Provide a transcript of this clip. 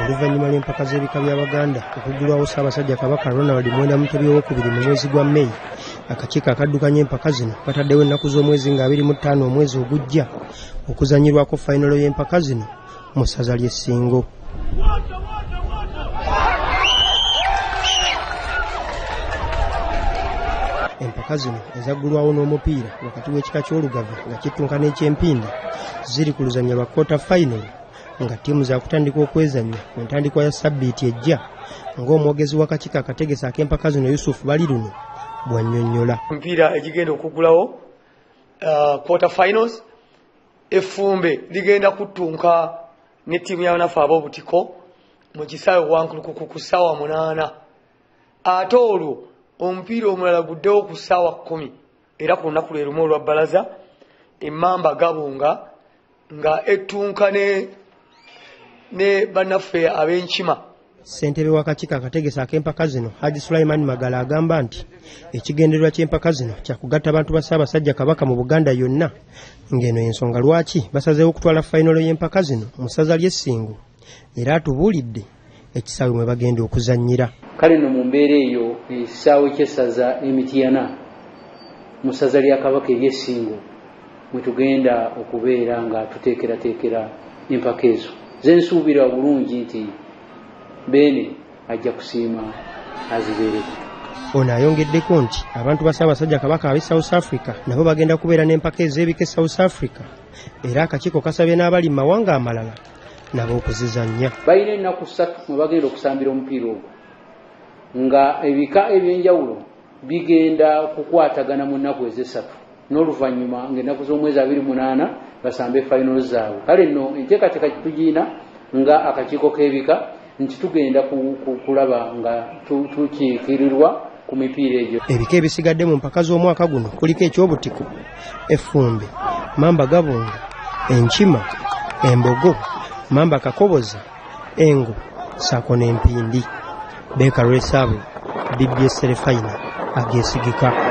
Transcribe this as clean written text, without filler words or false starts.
oluvannyuma lw'empaka z'ebika by'Abaganda okuggulwawo Ssaabasajja Kabaka Ronald Muwenda Mutebi owookubiri mu mwezi gwa May, akakiiko akaddukanya empaka zino bataddewo ennaku z'omwezi nga 25 omwezi ogujja okuzanyirwako fayinalo y'empaka zino mu ssaza ly'e Ssingo. Empaka zino ezaggulwawo n'omupiira wakati w'ekika ky'Olugavu nga kittunka n'eky'Empindi ziri ku luzannya lwa kwota final nga ttiimu zaakutandika okwezannya ku ntandikwa ya sabbiiti ejja ng'omwogezi w'akakiiko akategesa ak'empaka zino Yusufu Baliruno bw'annyonnyola. Empiira egigenda okuggulawo quarter finals, effumbe ligenda kuttunka ne ttiimu y'abanafu ab'obutiko mu kisaawe Wankulukuku ku ssaawa 8. Ate olwo omupiira omulala guddewo ku ssaawa 10 era ku lunaku lwe lumu olwa bbalaza emmamba Gabunga nga ettunka ne bannaffe ab'Enkima. Ssentebe w'akakiiko akategesa ak'empaka zino Haji Sulaiman Magala agamba nti ekigendererwa ky'empaka zino kya kugatta abantu ba Ssaabasajja Kabaka mu Buganda yonna, ng'eno y'ensonga lwaki basazeewo okutwala fayinalo y'empaka zino mu ssaza ly'e Ssingo era atubuulidde ekisaawe mwe bagenda okuzannyira. Kale no mu mbeera eyo ekisaawe ky'essaza Emityana mu ssaza lya Kabaka ery'e Ssingo mwe tugenda okubeera nga tuteekerateekera empaka ezo. Ze nsuubira bulungi nti Beene ajja kusiima azibeereko. Ono ayongeddeko nti abantu ba Ssaabasajja Kabaka ab'e South Africa nabo bagenda kubeera n'empaka ez'ebika e South Africa era akakiiko kasabye n'abali mu mawanga amalala nabo okuzizannya. Balina ennaku 3 mwe bagenda okusambira omupiira ogwo nga ebika ebyenjawulo bigenda kukwatagana mu nnaku ezi 3 n'oluvannyuma ng'ennaku z'omwezi 28 basambe fayinalo zaabwe. Kale nno enteekateeka tugiina nga akakiiko k'ebika nti tugenda kulaba nga tukiikirirwa ku mipiira egyo. Ebika ebisigadde mu mpaka z'omwaka guno kuliko eky'obutiko, effumbe, mamba Gabunga, Enkima, Embogo, mamba Kakoboza, Engo, ssaako n'Empindi. Beeka Lwesaabwe, BBS Terefayina, ageesigika.